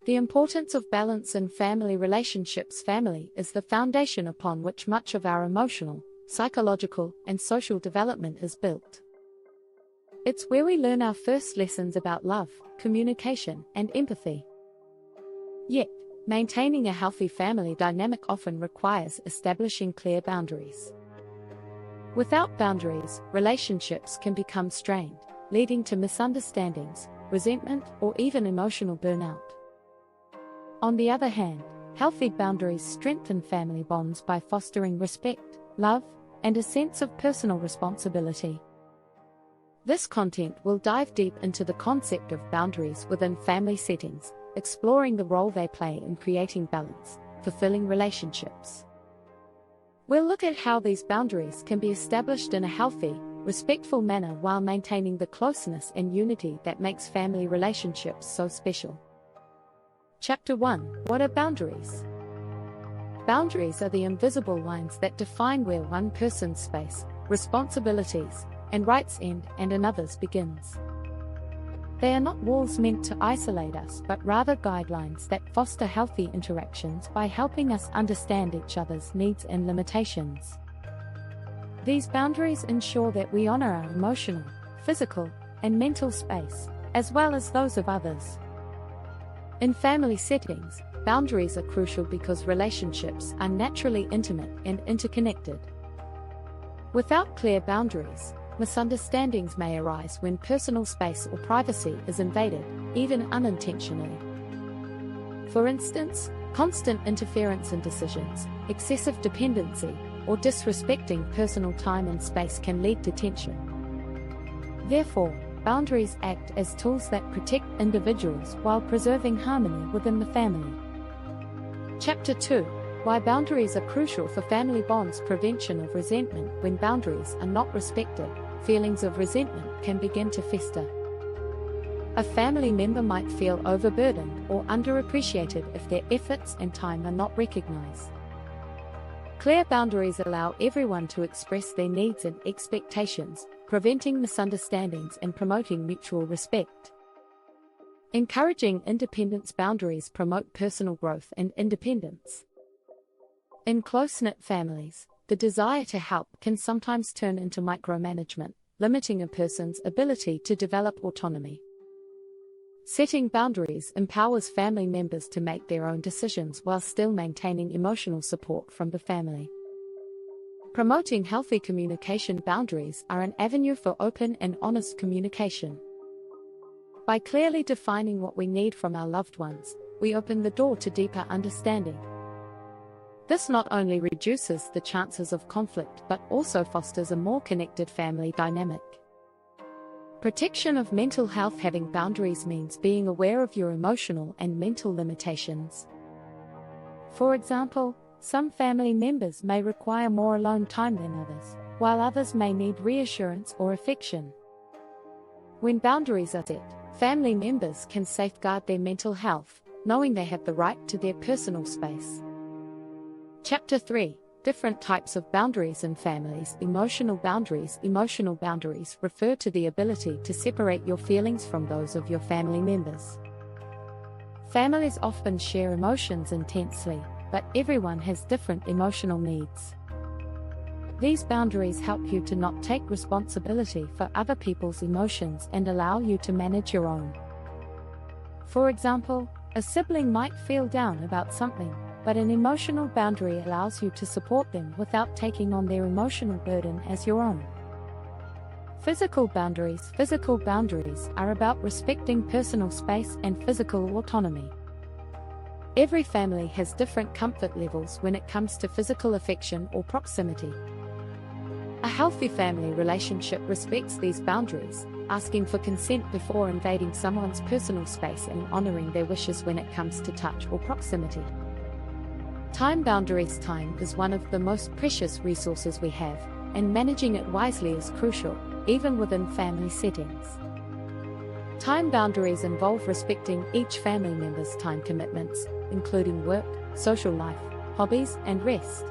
The importance of balance in family relationships. Family is the foundation upon which much of our emotional, psychological, and social development is built. It's where we learn our first lessons about love, communication, and empathy. Yet, maintaining a healthy family dynamic often requires establishing clear boundaries. Without boundaries, relationships can become strained, leading to misunderstandings, resentment, or even emotional burnout. On the other hand, healthy boundaries strengthen family bonds by fostering respect, love, and a sense of personal responsibility. This content will dive deep into the concept of boundaries within family settings, exploring the role they play in creating balance, fulfilling relationships. We'll look at how these boundaries can be established in a healthy, respectful manner while maintaining the closeness and unity that makes family relationships so special. Chapter 1. What are boundaries? Boundaries are the invisible lines that define where one person's space, responsibilities, and rights end and another's begins. They are not walls meant to isolate us but rather guidelines that foster healthy interactions by helping us understand each other's needs and limitations. These boundaries ensure that we honor our emotional, physical, and mental space, as well as those of others. In family settings, boundaries are crucial because relationships are naturally intimate and interconnected. Without clear boundaries, misunderstandings may arise when personal space or privacy is invaded, even unintentionally. For instance, constant interference in decisions, excessive dependency, or disrespecting personal time and space can lead to tension. Therefore, boundaries act as tools that protect individuals while preserving harmony within the family. Chapter 2. Why boundaries are crucial for family bonds. Prevention of resentment. When boundaries are not respected, feelings of resentment can begin to fester. A family member might feel overburdened or underappreciated if their efforts and time are not recognized. Clear boundaries allow everyone to express their needs and expectations, preventing misunderstandings and promoting mutual respect. Encouraging independence. Boundaries promote personal growth and independence. In close-knit families, the desire to help can sometimes turn into micromanagement, limiting a person's ability to develop autonomy. Setting boundaries empowers family members to make their own decisions while still maintaining emotional support from the family. Promoting healthy communication. Boundaries are an avenue for open and honest communication. By clearly defining what we need from our loved ones, we open the door to deeper understanding. This not only reduces the chances of conflict but also fosters a more connected family dynamic. Protection of mental health. Having boundaries means being aware of your emotional and mental limitations. For example, some family members may require more alone time than others, while others may need reassurance or affection. When boundaries are set, family members can safeguard their mental health, knowing they have the right to their personal space. Chapter 3. Different types of boundaries in families. Emotional boundaries. Emotional boundaries refer to the ability to separate your feelings from those of your family members. Families often share emotions intensely, but everyone has different emotional needs. These boundaries help you to not take responsibility for other people's emotions and allow you to manage your own. For example, a sibling might feel down about something, but an emotional boundary allows you to support them without taking on their emotional burden as your own. Physical boundaries. Physical boundaries are about respecting personal space and physical autonomy. Every family has different comfort levels when it comes to physical affection or proximity. A healthy family relationship respects these boundaries, asking for consent before invading someone's personal space and honoring their wishes when it comes to touch or proximity. Time boundaries. Time is one of the most precious resources we have, and managing it wisely is crucial, even within family settings. Time boundaries involve respecting each family member's time commitments, including work, social life, hobbies, and rest.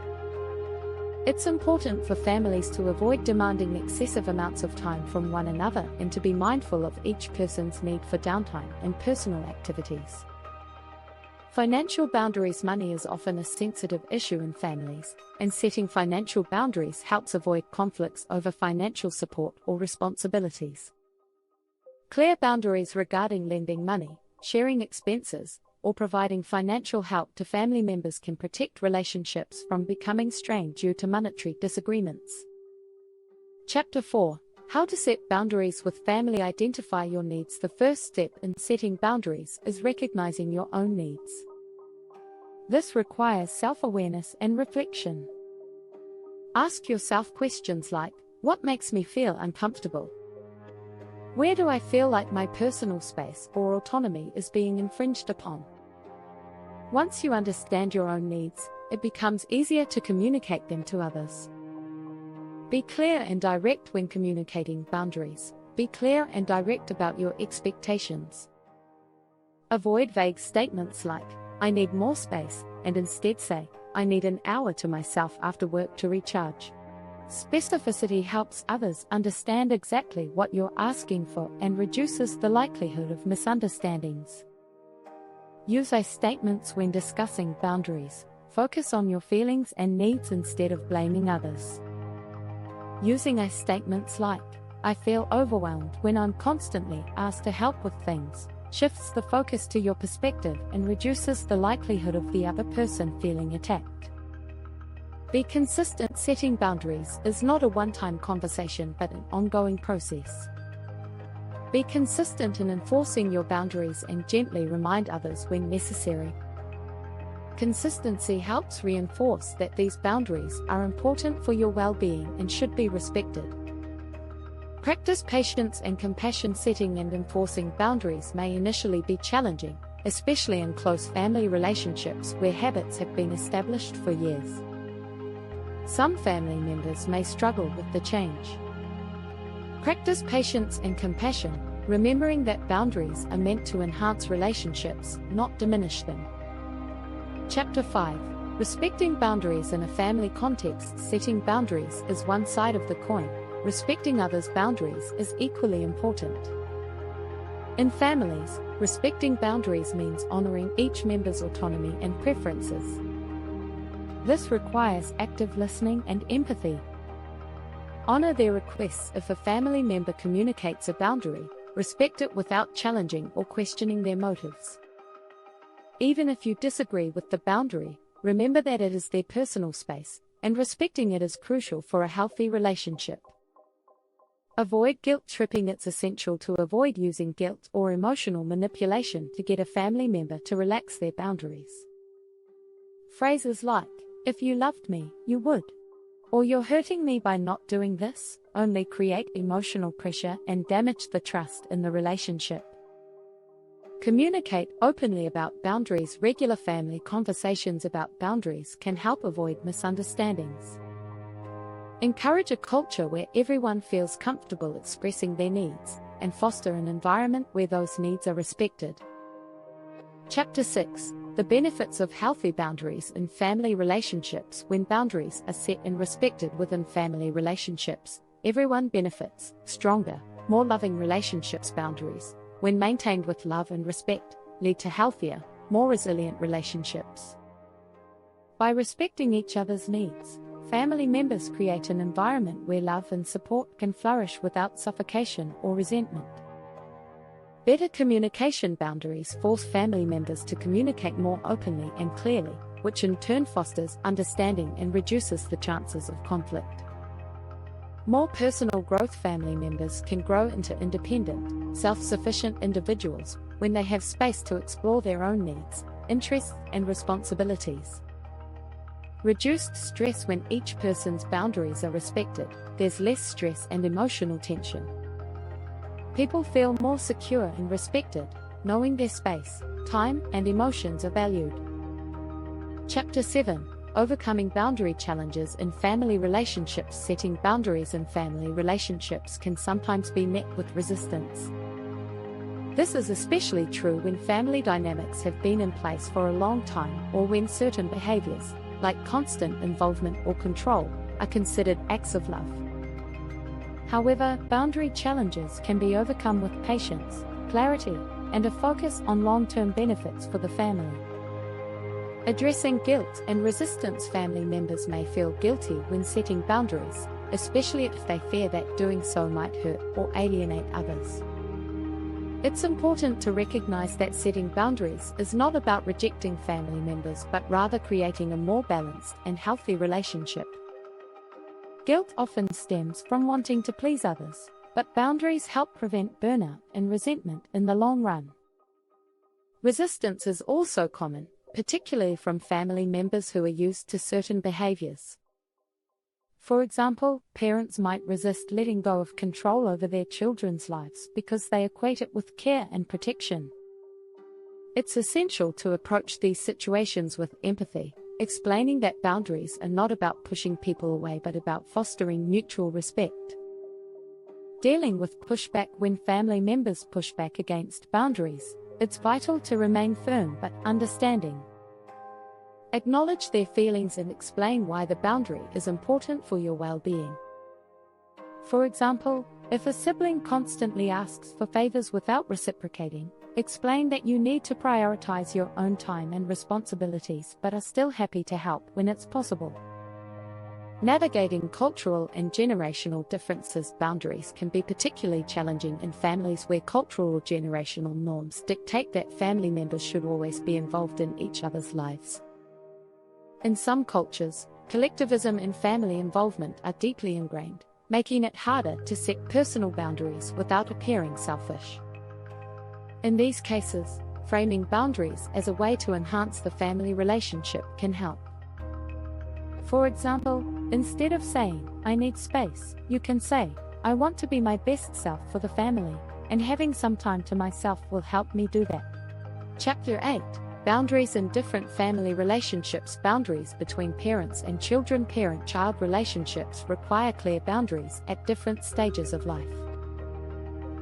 It's important for families to avoid demanding excessive amounts of time from one another and to be mindful of each person's need for downtime and personal activities. Financial boundaries. Money is often a sensitive issue in families, and setting financial boundaries helps avoid conflicts over financial support or responsibilities. Clear boundaries regarding lending money, sharing expenses, or providing financial help to family members can protect relationships from becoming strained due to monetary disagreements. Chapter 4: How to set boundaries with family. Identify your needs. The first step in setting boundaries is recognizing your own needs. This requires self-awareness and reflection. Ask yourself questions like, what makes me feel uncomfortable? Where do I feel like my personal space or autonomy is being infringed upon? Once you understand your own needs, it becomes easier to communicate them to others. Be clear and direct when communicating boundaries. Be clear and direct about your expectations. Avoid vague statements like, I need more space, and instead say, I need an hour to myself after work to recharge. Specificity helps others understand exactly what you're asking for and reduces the likelihood of misunderstandings. Use I statements when discussing boundaries. Focus on your feelings and needs instead of blaming others. Using I statements like, I feel overwhelmed when I'm constantly asked to help with things, shifts the focus to your perspective and reduces the likelihood of the other person feeling attacked. Be consistent. Setting boundaries is not a one-time conversation but an ongoing process. Be consistent in enforcing your boundaries and gently remind others when necessary. Consistency helps reinforce that these boundaries are important for your well-being and should be respected. Practice patience and compassion. Setting and enforcing boundaries may initially be challenging, especially in close family relationships where habits have been established for years. Some family members may struggle with the change. Practice patience and compassion, remembering that boundaries are meant to enhance relationships, not diminish them. Chapter 5: Respecting boundaries in a family context. Setting boundaries is one side of the coin. Respecting others' boundaries is equally important. In families, respecting boundaries means honoring each member's autonomy and preferences. This requires active listening and empathy. Honor their requests. If a family member communicates a boundary, respect it without challenging or questioning their motives. Even if you disagree with the boundary, remember that it is their personal space, and respecting it is crucial for a healthy relationship. Avoid guilt tripping. It's essential to avoid using guilt or emotional manipulation to get a family member to relax their boundaries. Phrases like, if you loved me, you would, or you're hurting me by not doing this, only create emotional pressure and damage the trust in the relationship. Communicate openly about boundaries. Regular family conversations about boundaries can help avoid misunderstandings. Encourage a culture where everyone feels comfortable expressing their needs, and foster an environment where those needs are respected. Chapter 6: The benefits of healthy boundaries in family relationships. When boundaries are set and respected within family relationships, everyone benefits. Stronger, more loving relationships. Boundaries, when maintained with love and respect, lead to healthier, more resilient relationships. By respecting each other's needs, family members create an environment where love and support can flourish without suffocation or resentment. Better communication. Boundaries force family members to communicate more openly and clearly, which in turn fosters understanding and reduces the chances of conflict. More personal growth. Family members can grow into independent, self-sufficient individuals when they have space to explore their own needs, interests, and responsibilities. Reduced stress. When each person's boundaries are respected, there's less stress and emotional tension. People feel more secure and respected, knowing their space, time, and emotions are valued. Chapter 7: Overcoming boundary challenges in family relationships. Setting boundaries in family relationships can sometimes be met with resistance. This is especially true when family dynamics have been in place for a long time, or when certain behaviors, like constant involvement or control, are considered acts of love. However, boundary challenges can be overcome with patience, clarity, and a focus on long-term benefits for the family. Addressing guilt and resistance. Family members may feel guilty when setting boundaries, especially if they fear that doing so might hurt or alienate others. It's important to recognize that setting boundaries is not about rejecting family members but rather creating a more balanced and healthy relationship. Guilt often stems from wanting to please others, but boundaries help prevent burnout and resentment in the long run. Resistance is also common, particularly from family members who are used to certain behaviors. For example, parents might resist letting go of control over their children's lives because they equate it with care and protection. It's essential to approach these situations with empathy, explaining that boundaries are not about pushing people away but about fostering mutual respect. Dealing with pushback. When family members push back against boundaries, it's vital to remain firm but understanding. Acknowledge their feelings and explain why the boundary is important for your well-being. For example, if a sibling constantly asks for favors without reciprocating, explain that you need to prioritize your own time and responsibilities but are still happy to help when it's possible. Navigating cultural and generational differences. Boundaries can be particularly challenging in families where cultural or generational norms dictate that family members should always be involved in each other's lives. In some cultures, collectivism and family involvement are deeply ingrained, making it harder to set personal boundaries without appearing selfish. In these cases, framing boundaries as a way to enhance the family relationship can help. For example, instead of saying, "I need space," you can say, "I want to be my best self for the family, and having some time to myself will help me do that." Chapter 8. Boundaries in different family relationships. Boundaries between parents and children. Parent-child relationships require clear boundaries at different stages of life.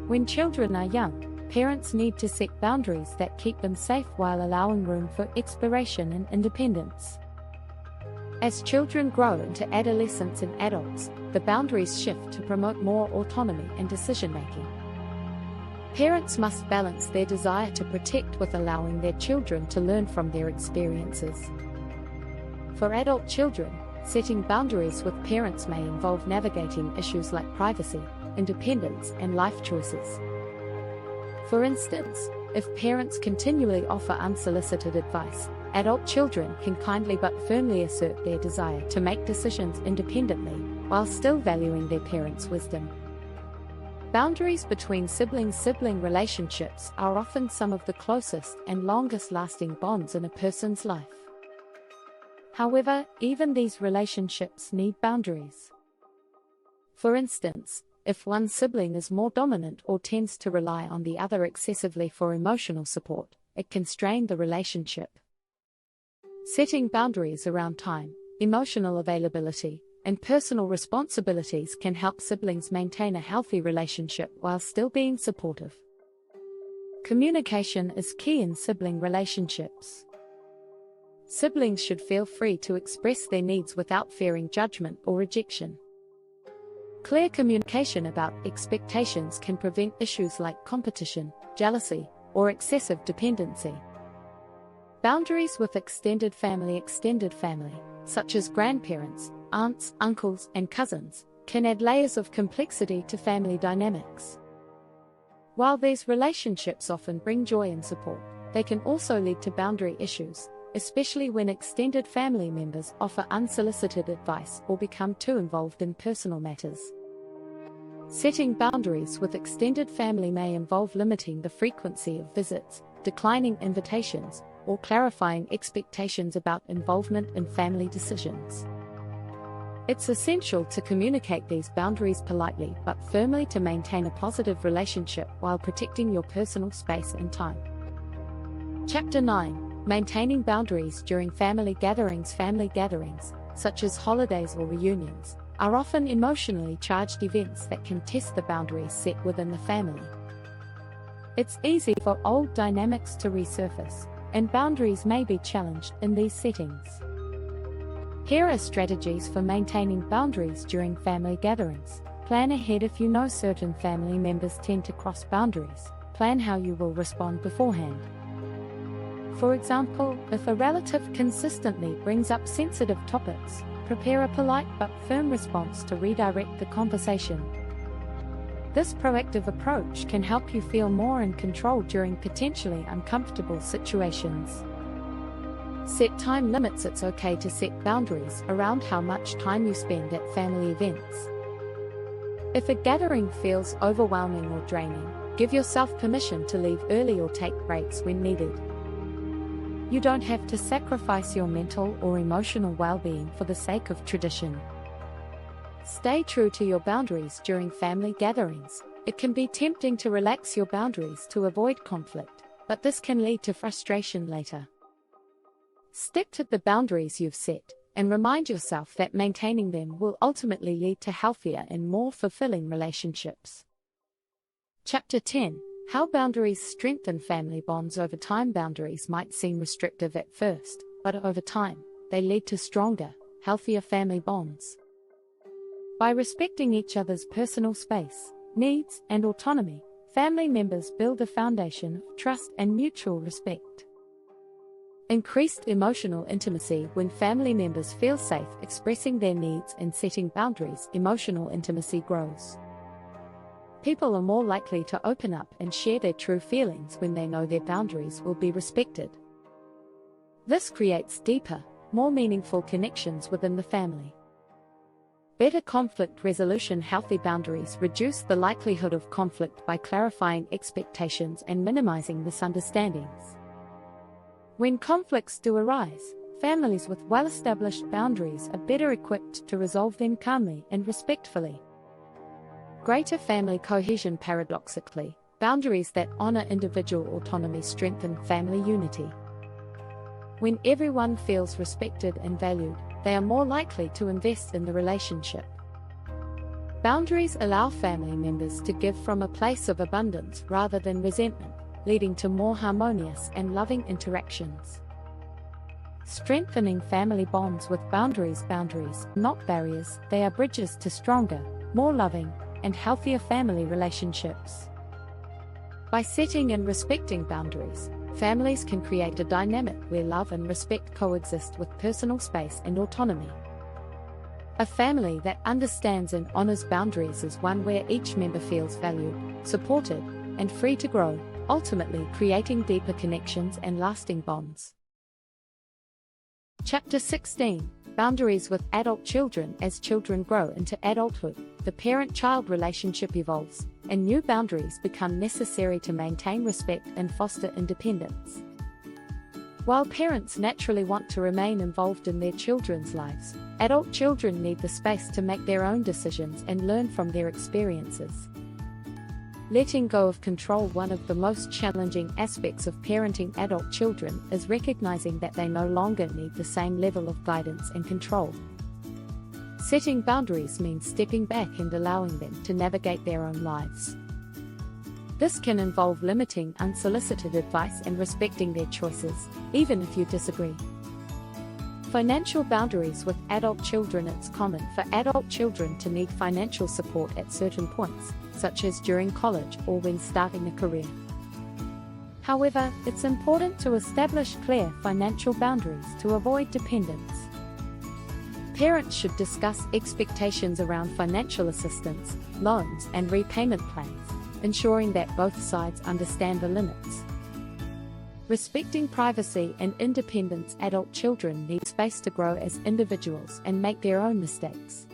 When children are young, parents need to set boundaries that keep them safe while allowing room for exploration and independence. As children grow into adolescents and adults, the boundaries shift to promote more autonomy and decision-making. Parents must balance their desire to protect with allowing their children to learn from their experiences. For adult children, setting boundaries with parents may involve navigating issues like privacy, independence, and life choices. For instance, if parents continually offer unsolicited advice, adult children can kindly but firmly assert their desire to make decisions independently, while still valuing their parents' wisdom. Boundaries between siblings. Sibling relationships are often some of the closest and longest-lasting bonds in a person's life. However, even these relationships need boundaries. For instance, if one sibling is more dominant or tends to rely on the other excessively for emotional support, it can strain the relationship. Setting boundaries around time, emotional availability, and personal responsibilities can help siblings maintain a healthy relationship while still being supportive. Communication is key in sibling relationships. Siblings should feel free to express their needs without fearing judgment or rejection. Clear communication about expectations can prevent issues like competition, jealousy, or excessive dependency. Boundaries with extended family, such as grandparents, aunts, uncles, and cousins, can add layers of complexity to family dynamics. While these relationships often bring joy and support, they can also lead to boundary issues, especially when extended family members offer unsolicited advice or become too involved in personal matters. Setting boundaries with extended family may involve limiting the frequency of visits, declining invitations, or clarifying expectations about involvement in family decisions. It's essential to communicate these boundaries politely but firmly to maintain a positive relationship while protecting your personal space and time. Chapter 9. Maintaining boundaries during family gatherings. Family gatherings, such as holidays or reunions, are often emotionally charged events that can test the boundaries set within the family. It's easy for old dynamics to resurface, and boundaries may be challenged in these settings. Here are strategies for maintaining boundaries during family gatherings. Plan ahead. If you know certain family members tend to cross boundaries, plan how you will respond beforehand. For example, if a relative consistently brings up sensitive topics, prepare a polite but firm response to redirect the conversation. This proactive approach can help you feel more in control during potentially uncomfortable situations. Set time limits. It's okay to set boundaries around how much time you spend at family events. If a gathering feels overwhelming or draining, give yourself permission to leave early or take breaks when needed. You don't have to sacrifice your mental or emotional well-being for the sake of tradition. Stay true to your boundaries during family gatherings. It can be tempting to relax your boundaries to avoid conflict, but this can lead to frustration later. Stick to the boundaries you've set, and remind yourself that maintaining them will ultimately lead to healthier and more fulfilling relationships. Chapter 10: How boundaries strengthen family bonds over time. Boundaries might seem restrictive at first, but over time, they lead to stronger, healthier family bonds. By respecting each other's personal space, needs, and autonomy, family members build a foundation of trust and mutual respect. Increased emotional intimacy. When family members feel safe expressing their needs and setting boundaries, emotional intimacy grows. People are more likely to open up and share their true feelings when they know their boundaries will be respected. This creates deeper, more meaningful connections within the family. Better conflict resolution. Healthy boundaries reduce the likelihood of conflict by clarifying expectations and minimizing misunderstandings. When conflicts do arise, families with well-established boundaries are better equipped to resolve them calmly and respectfully. Greater family cohesion. Paradoxically, boundaries that honor individual autonomy strengthen family unity. When everyone feels respected and valued, they are more likely to invest in the relationship. Boundaries allow family members to give from a place of abundance rather than resentment, leading to more harmonious and loving interactions. Strengthening family bonds with boundaries. Boundaries, not barriers, they are bridges to stronger, more loving, and healthier family relationships. By setting and respecting boundaries, families can create a dynamic where love and respect coexist with personal space and autonomy. A family that understands and honors boundaries is one where each member feels valued, supported, and free to grow, ultimately creating deeper connections and lasting bonds. Chapter 16: Boundaries with adult children. As children grow into adulthood, the parent-child relationship evolves, and new boundaries become necessary to maintain respect and foster independence. While parents naturally want to remain involved in their children's lives, adult children need the space to make their own decisions and learn from their experiences. Letting go of control. One of the most challenging aspects of parenting adult children is recognizing that they no longer need the same level of guidance and control. Setting boundaries means stepping back and allowing them to navigate their own lives. This can involve limiting unsolicited advice and respecting their choices, even if you disagree. Financial boundaries with adult children. It's common for adult children to need financial support at certain points, such as during college or when starting a career. However, it's important to establish clear financial boundaries to avoid dependence. Parents should discuss expectations around financial assistance, loans, and repayment plans, ensuring that both sides understand the limits. Respecting privacy and independence. Adult children need space to grow as individuals and make their own mistakes.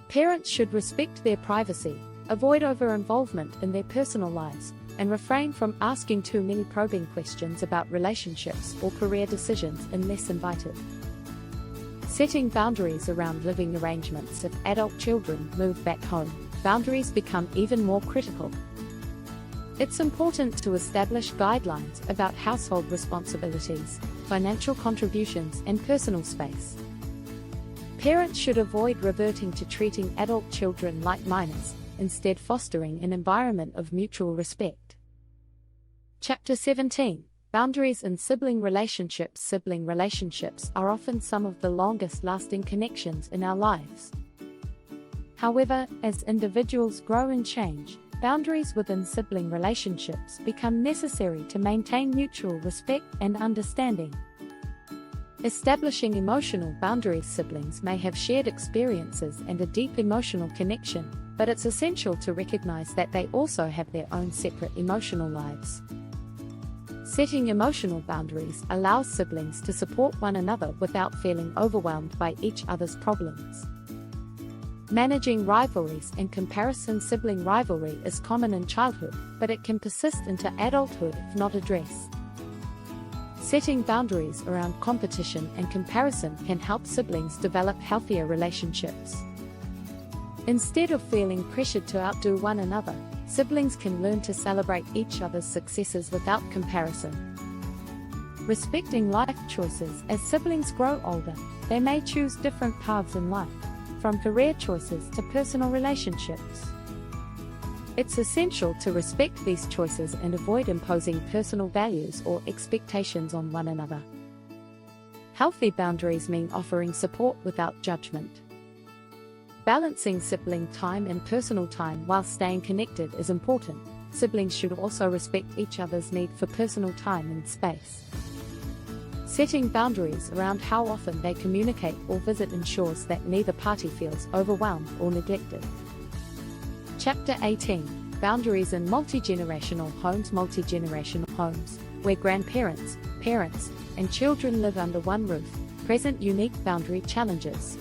Parents should respect their privacy, avoid over-involvement in their personal lives, and refrain from asking too many probing questions about relationships or career decisions unless invited. Setting boundaries around living arrangements. If adult children move back home, boundaries become even more critical. It's important to establish guidelines about household responsibilities, financial contributions, and personal space. Parents should avoid reverting to treating adult children like minors, instead fostering an environment of mutual respect. Chapter 17: Boundaries in sibling relationships. Sibling relationships are often some of the longest-lasting connections in our lives. However, as individuals grow and change, Boundaries within sibling relationships become necessary to maintain mutual respect and understanding. Establishing emotional boundaries. Siblings may have shared experiences and a deep emotional connection, but it's essential to recognize that they also have their own separate emotional lives. Setting emotional boundaries allows siblings to support one another without feeling overwhelmed by each other's problems. Managing rivalries and comparison. Sibling rivalry is common in childhood, but it can persist into adulthood if not addressed. Setting boundaries around competition and comparison can help siblings develop healthier relationships. Instead of feeling pressured to outdo one another, siblings can learn to celebrate each other's successes without comparison. Respecting life choices. As siblings grow older, they may choose different paths in life, from career choices to personal relationships. It's essential to respect these choices and avoid imposing personal values or expectations on one another. Healthy boundaries mean offering support without judgment. Balancing sibling time and personal time while staying connected is important. Siblings should also respect each other's need for personal time and space. Setting boundaries around how often they communicate or visit ensures that neither party feels overwhelmed or neglected. Chapter 18. Boundaries in multi-generational homes. Multi-generational homes, where grandparents, parents, and children live under one roof, present unique boundary challenges.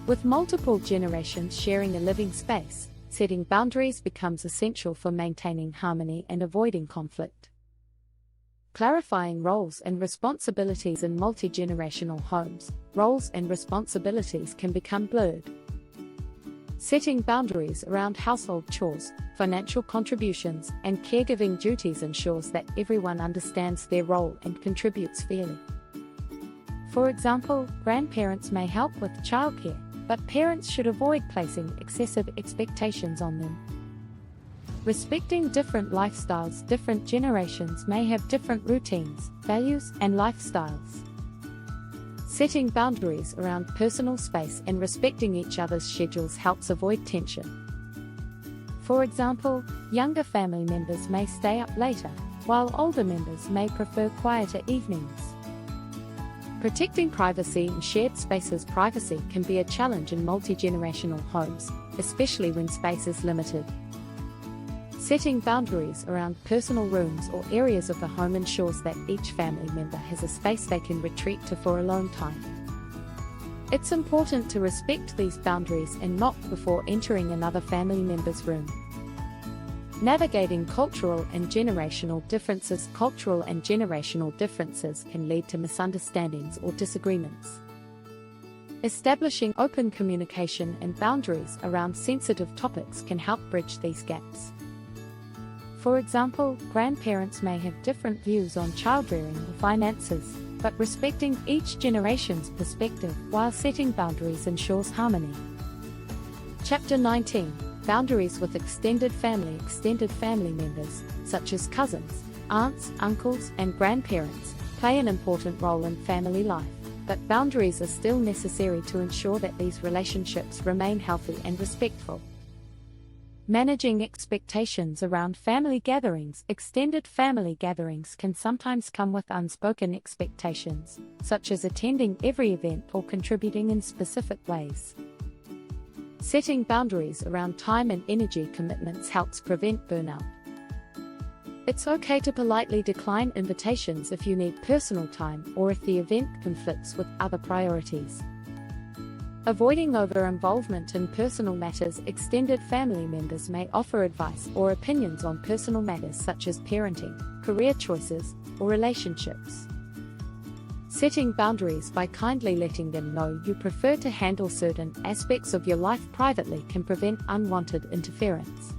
With multiple generations sharing a living space, setting boundaries becomes essential for maintaining harmony and avoiding conflict. Clarifying roles and responsibilities in multi-generational homes. Roles and responsibilities can become blurred. Setting boundaries around household chores, financial contributions, and caregiving duties ensures that everyone understands their role and contributes fairly. For example, grandparents may help with childcare, but parents should avoid placing excessive expectations on them. Respecting different lifestyles. Different generations may have different routines, values, and lifestyles. Setting boundaries around personal space and respecting each other's schedules helps avoid tension. For example, younger family members may stay up later, while older members may prefer quieter evenings. Protecting privacy in shared spaces. Privacy can be a challenge in multi-generational homes, especially when space is limited. Setting boundaries around personal rooms or areas of the home ensures that each family member has a space they can retreat to for alone time. It's important to respect these boundaries and knock before entering another family member's room. Navigating cultural and generational differences. Cultural and generational differences can lead to misunderstandings or disagreements. Establishing open communication and boundaries around sensitive topics can help bridge these gaps. For example, grandparents may have different views on childrearing or finances, but respecting each generation's perspective while setting boundaries ensures harmony. Chapter 19. Boundaries with extended family. Extended family members, such as cousins, aunts, uncles, and grandparents, play an important role in family life, but boundaries are still necessary to ensure that these relationships remain healthy and respectful. Managing expectations around family gatherings. Extended family gatherings can sometimes come with unspoken expectations, such as attending every event or contributing in specific ways. Setting boundaries around time and energy commitments helps prevent burnout. It's okay to politely decline invitations if you need personal time or if the event conflicts with other priorities. Avoiding over-involvement in personal matters. Extended family members may offer advice or opinions on personal matters such as parenting, career choices, or relationships. Setting boundaries by kindly letting them know you prefer to handle certain aspects of your life privately can prevent unwanted interference.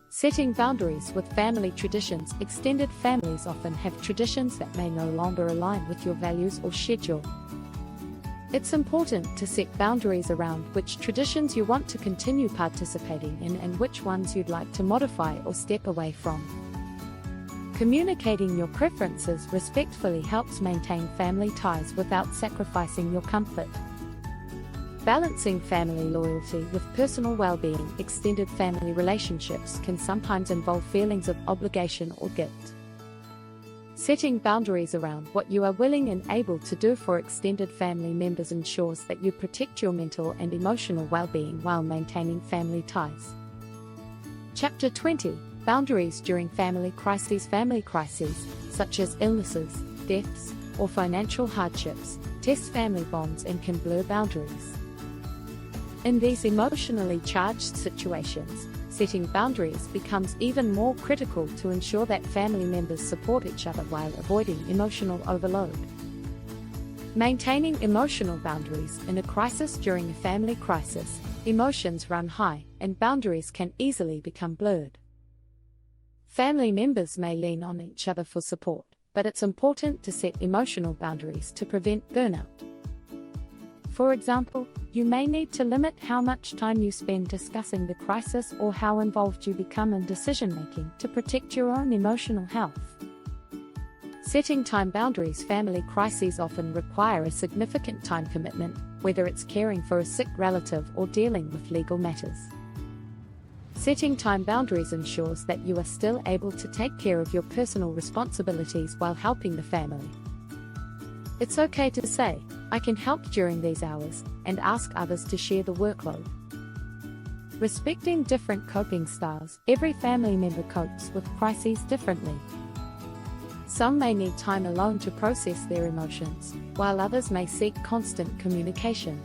Setting boundaries with family traditions. Extended families often have traditions that may no longer align with your values or schedule. It's important to set boundaries around which traditions you want to continue participating in and which ones you'd like to modify or step away from. Communicating your preferences respectfully helps maintain family ties without sacrificing your comfort. Balancing family loyalty with personal well-being. Extended family relationships can sometimes involve feelings of obligation or guilt. Setting boundaries around what you are willing and able to do for extended family members ensures that you protect your mental and emotional well-being while maintaining family ties. Chapter 20. Boundaries during family crises. Family crises, such as illnesses, deaths, or financial hardships, test family bonds and can blur boundaries. In these emotionally charged situations, setting boundaries becomes even more critical to ensure that family members support each other while avoiding emotional overload. Maintaining emotional boundaries in a crisis. During a family crisis, emotions run high, and boundaries can easily become blurred. Family members may lean on each other for support, but it's important to set emotional boundaries to prevent burnout. For example, you may need to limit how much time you spend discussing the crisis or how involved you become in decision-making to protect your own emotional health. Setting time boundaries. Family crises often require a significant time commitment, whether it's caring for a sick relative or dealing with legal matters. Setting time boundaries ensures that you are still able to take care of your personal responsibilities while helping the family. It's okay to say, "I can help during these hours," and ask others to share the workload. Respecting different coping styles. Every family member copes with crises differently. Some may need time alone to process their emotions, while others may seek constant communication.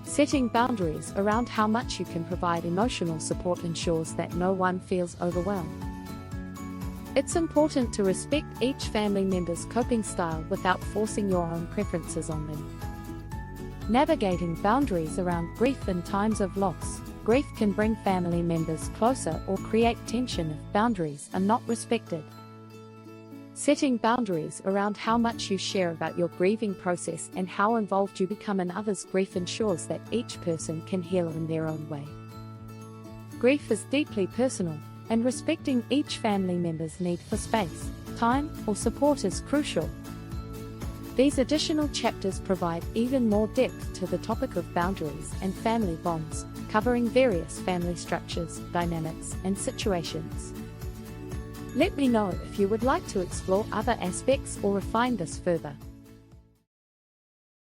Setting boundaries around how much you can provide emotional support ensures that no one feels overwhelmed. It's important to respect each family member's coping style without forcing your own preferences on them. Navigating boundaries around grief in times of loss. Grief can bring family members closer or create tension if boundaries are not respected. Setting boundaries around how much you share about your grieving process and how involved you become in others' grief ensures that each person can heal in their own way. Grief is deeply personal, and respecting each family member's need for space, time, or support is crucial. These additional chapters provide even more depth to the topic of boundaries and family bonds, covering various family structures, dynamics, and situations. Let me know if you would like to explore other aspects or refine this further.